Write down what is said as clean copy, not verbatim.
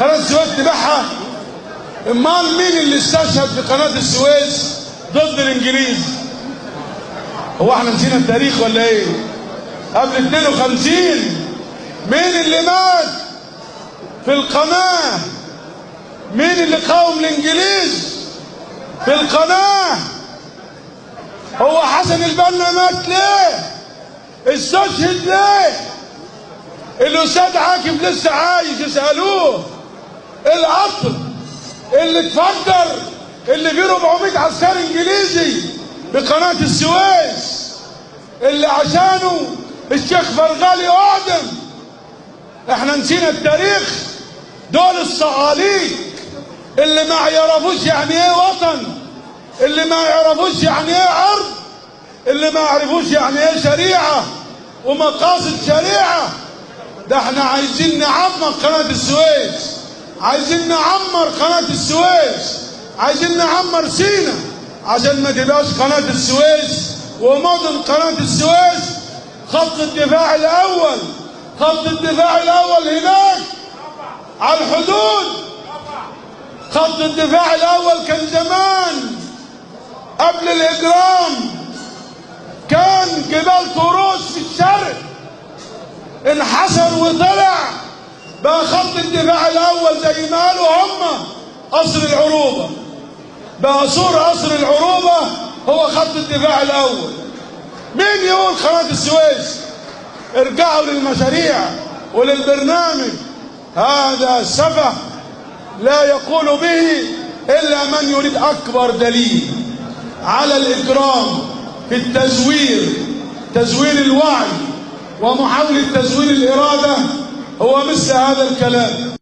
قناة السويس تبيعها؟ امال مين اللي استشهد في قناة السويس ضد الانجليز؟ هو احنا نسينا التاريخ ولا ايه؟ قبل 52 مين اللي مات في القناة؟ مين اللي قاوم الانجليز في القناة؟ هو حسن البنا مات ليه؟ استشهد ليه؟ الاستاذ عاكف لسه عايش، يسالوه. القطر اللي اتفجر اللي فيه 400 عسكري انجليزي بقناة السويس اللي عشانه الشيخ فرغالي اعدم. احنا نسينا التاريخ؟ دول الصعاليك اللي ما يعرفوش يعني ايه وطن، اللي ما يعرفوش يعني ايه عرض، اللي ما يعرفوش يعني ايه شريعة ومقاصد شريعة. ده احنا عايزين نعمر قناة السويس، عايزين نعمر قناة السويس، عايزين نعمر سينا عشان ما تبقاش قناة السويس ومدن قناة السويس خط الدفاع الاول. خط الدفاع الاول هناك على الحدود. خط الدفاع الاول كان زمان قبل الاجرام كان جبال طروس في الشرق، انحسر وطلع بقى خط الدفاع الاول زي ما قالوا هم قصر العروبه. بقى سور قصر العروبه هو خط الدفاع الاول. مين يقول قناه السويس؟ ارجعوا للمشاريع وللبرنامج. هذا سفه لا يقول به الا من يريد. اكبر دليل على الاجرام في التزوير، تزوير الوعي ومحاولة تزوير الإرادة، هو مثل هذا الكلام.